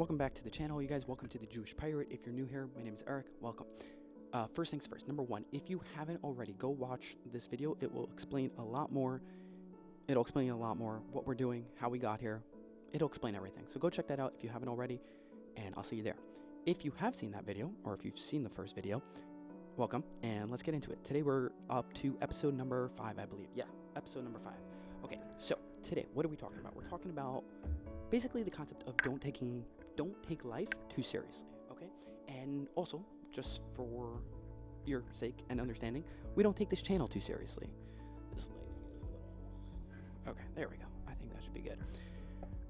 Welcome back to the channel, you guys. Welcome to the Jewish Pirate. If you're new here, my name is Eric. Welcome. First things first. Number one, if you haven't already, go watch this video. It will explain a lot more. It'll explain a lot more what we're doing, how we got here. It'll explain everything. So go check that out if you haven't already, and I'll see you there. If you have seen that video, or if you've seen the first video, welcome, and let's get into it. Today we're up to episode number 5, I believe. Yeah, episode number 5. Okay, so today, what are we talking about? We're talking about basically the concept of don't take life too seriously, okay? And also, just for your sake and understanding, we don't take this channel too seriously. This lighting is a little off. Okay, there we go. I think that should be good.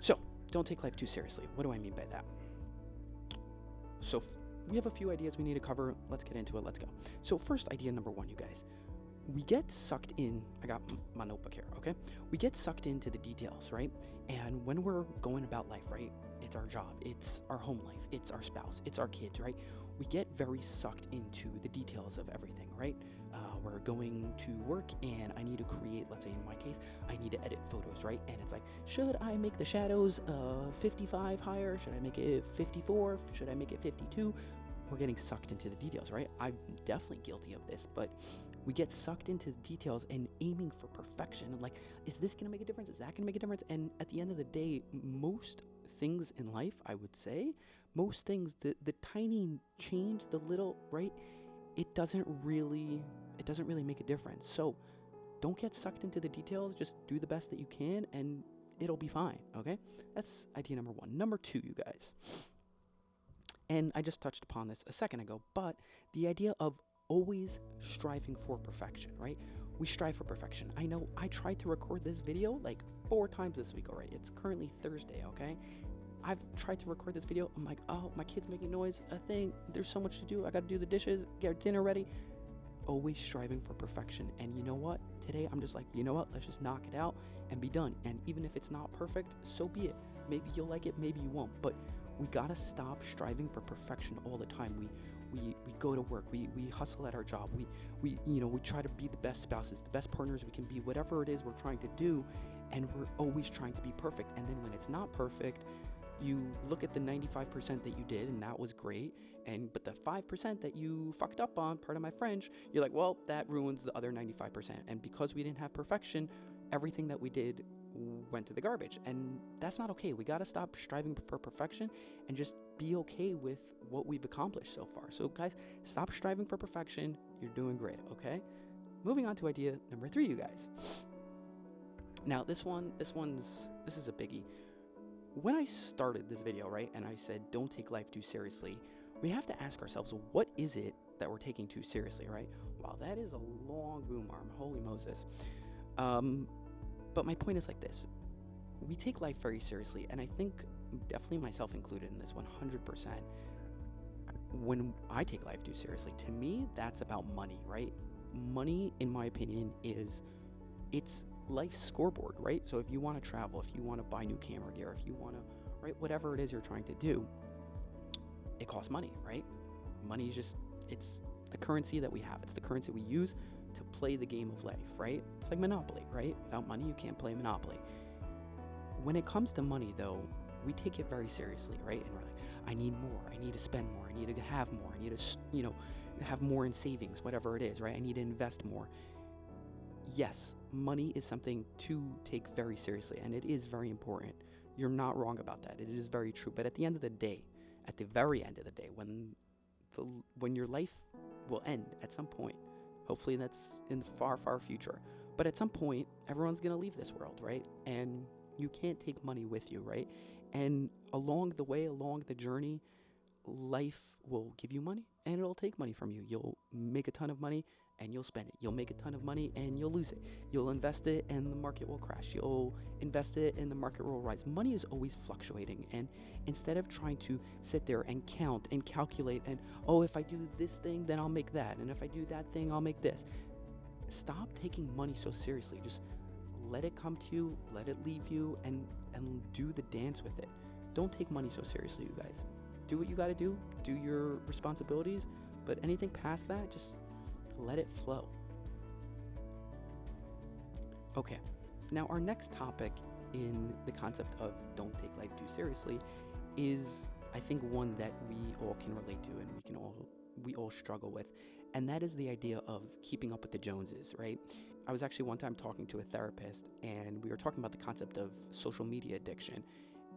So, don't take life too seriously. What do I mean by that? So, we have a few ideas we need to cover. Let's get into it. Let's go. So, first idea number 1, you guys. We get sucked in. I got my notebook here, okay? We get sucked into the details, right? And when we're going about life, right? It's our job, it's our home life, it's our spouse, it's our kids, right? We get very sucked into the details of everything, right? We're going to work and I need to create, let's say in my case, I need to edit photos, right? And it's like, should I make the shadows 55 higher? Should I make it 54? Should I make it 52? We're getting sucked into the details, right? I'm definitely guilty of this, but we get sucked into the details and aiming for perfection. I'm like, is this gonna make a difference? Is that gonna make a difference? And at the end of the day, most things in life, I would say, most things, the tiny change, the little, right? It doesn't really make a difference. So don't get sucked into the details. Just do the best that you can and it'll be fine, okay? That's idea number 1. Number 2, you guys. And I just touched upon this a second ago, but the idea of always striving for perfection, right? We strive for perfection. I know I tried to record this video like 4 times this week already. It's currently Thursday, okay? I've tried to record this video. I'm like, oh, my kid's making noise. I think there's so much to do. I got to do the dishes, get dinner ready. Always striving for perfection. And you know what? Today, I'm just like, you know what? Let's just knock it out and be done. And even if it's not perfect, so be it. Maybe you'll like it, maybe you won't. But we got to stop striving for perfection all the time. We go to work, we hustle at our job, we try to be the best spouses, the best partners we can be, whatever it is we're trying to do, and we're always trying to be perfect. And then when it's not perfect, you look at the 95% that you did and that was great, but the 5% that you fucked up on, pardon my French, you're like, well, that ruins the other 95%. And because we didn't have perfection, everything that we did went to the garbage. And that's not okay. We got to stop striving for perfection and just be okay with what we've accomplished so far. So guys, stop striving for perfection. You're doing great, okay? Moving on to idea number 3, you guys. Now this is a biggie. When I started this video, right, and I said don't take life too seriously, we have to ask ourselves, what is it that we're taking too seriously, right? Wow, that is a long boom arm. Holy Moses. But my point is like this. We take life very seriously, and I think definitely myself included in this 100%. When I take life too seriously, to me, that's about money, right? Money, in my opinion, it's life's scoreboard, right? So if you want to travel, if you want to buy new camera gear, if you want to, right, whatever it is you're trying to do, it costs money, right? Money is just, it's the currency that we have. It's the currency we use to play the game of life, right? It's like Monopoly, right? Without money, you can't play Monopoly. When it comes to money, though, we take it very seriously, right? And we're like, I need more. I need to spend more. I need to have more. I need to, have more in savings, whatever it is, right? I need to invest more. Yes, money is something to take very seriously, and it is very important. You're not wrong about that. It is very true. But at the end of the day, at the very end of the day, when your life will end at some point, hopefully that's in the far, far future. But at some point, everyone's going to leave this world, right? And you can't take money with you, right? And along the way, along the journey, life will give you money and it'll take money from you. You'll make a ton of money and you'll spend it. You'll make a ton of money and you'll lose it. You'll invest it and the market will crash. You'll invest it and the market will rise. Money is always fluctuating. And instead of trying to sit there and count and calculate and, oh, if I do this thing, then I'll make that. And if I do that thing, I'll make this. Stop taking money so seriously. Just let it come to you, let it leave you, and do the dance with it. Don't take money so seriously, you guys. Do what you got to do your responsibilities, but anything past that, just let it flow. Okay, now our next topic in the concept of don't take life too seriously is I think one that we all can relate to and we all struggle with, and that is the idea of keeping up with the Joneses, right? I was actually one time talking to a therapist, and we were talking about the concept of social media addiction,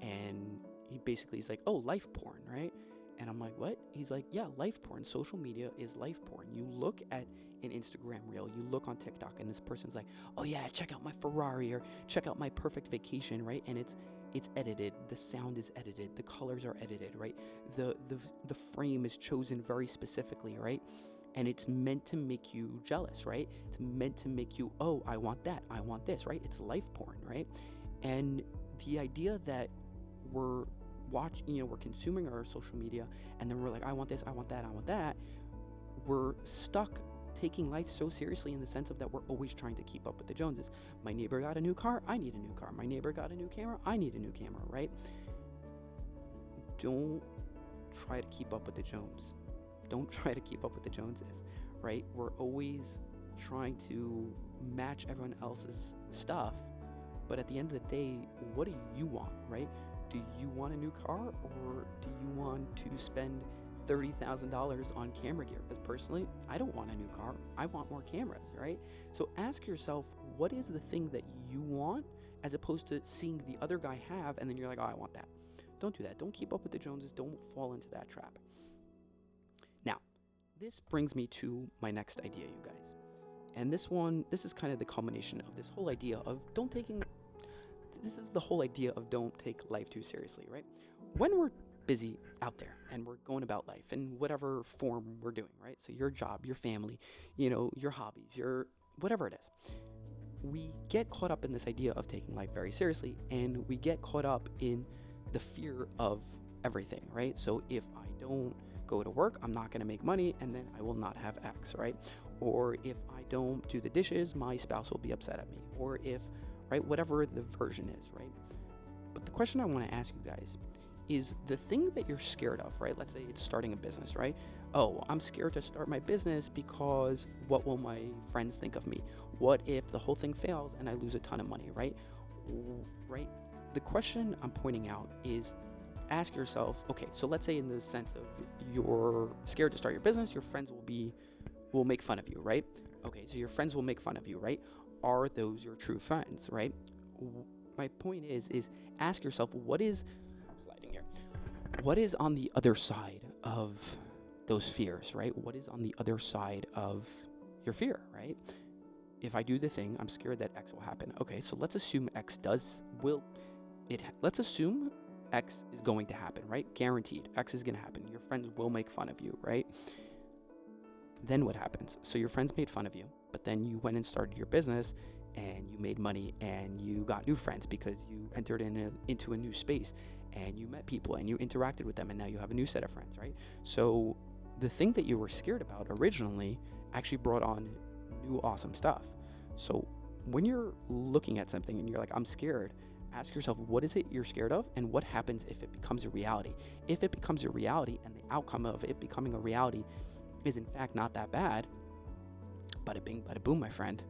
and he basically is like, "Oh, life porn, right?" And I'm like, "What?" He's like, "Yeah, life porn. Social media is life porn. You look at an Instagram reel, you look on TikTok, and this person's like, 'Oh yeah, check out my Ferrari or check out my perfect vacation,' right? And it's edited, the sound is edited, the colors are edited, right? The frame is chosen very specifically, right? And it's meant to make you jealous, right? It's meant to make you, oh, I want that, I want this, right? It's life porn, right? And the idea that we're we're consuming our social media, and then we're like, I want this, I want that, I want that. We're stuck taking life so seriously in the sense of that we're always trying to keep up with the Joneses. My neighbor got a new car, I need a new car. My neighbor got a new camera, I need a new camera, right? Don't try to keep up with the Jones. Don't try to keep up with the Joneses, right? We're always trying to match everyone else's stuff, but at the end of the day, what do you want, right? Do you want a new car, or do you want to spend $30,000 on camera gear? Because personally, I don't want a new car. I want more cameras, right? So ask yourself, what is the thing that you want, as opposed to seeing the other guy have, and then you're like, oh, I want that. Don't do that. Don't keep up with the Joneses. Don't fall into that trap. Now, this brings me to my next idea, you guys. And this is kind of the culmination of this whole idea of don't take life too seriously, right? When we're busy out there and we're going about life in whatever form we're doing, right? So your job, your family, your hobbies, your whatever it is. We get caught up in this idea of taking life very seriously, and we get caught up in the fear of everything, right? So if I don't go to work, I'm not going to make money, and then I will not have X, right? Or if I don't do the dishes, my spouse will be upset at me. Or if, right, whatever the version is, right? But the question I want to ask you guys is the thing that you're scared of, right? Let's say it's starting a business, right? Oh, I'm scared to start my business because what will my friends think of me? What if the whole thing fails and I lose a ton of money, right? Right? The question I'm pointing out is, ask yourself, okay, so let's say in the sense of you're scared to start your business, your friends will make fun of you, right? Okay, so your friends will make fun of you, right? Are those your true friends, right? My point is ask yourself, what is on the other side of those fears, right? What is on the other side of your fear, right? If I do the thing, I'm scared that X will happen. Okay, so let's assume let's assume X is going to happen, right? Guaranteed, X is going to happen. Your friends will make fun of you, right? Then what happens? So your friends made fun of you, but then you went and started your business, and you made money, and you got new friends because you entered into a new space, and you met people, and you interacted with them, and now you have a new set of friends, right? So the thing that you were scared about originally actually brought on new awesome stuff. So when you're looking at something and you're like, I'm scared, ask yourself, what is it you're scared of, and what happens if it becomes a reality? If it becomes a reality and the outcome of it becoming a reality is in fact not that bad, bada bing, bada boom, my friend.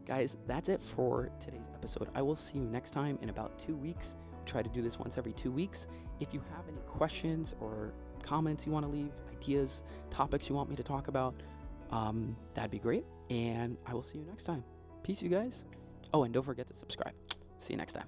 Guys, that's it for today's episode. I will see you next time in about 2 weeks. We try to do this once every 2 weeks. If you have any questions or comments you want to leave, ideas, topics you want me to talk about, that'd be great. And I will see you next time. Peace, you guys. Oh, and don't forget to subscribe. See you next time.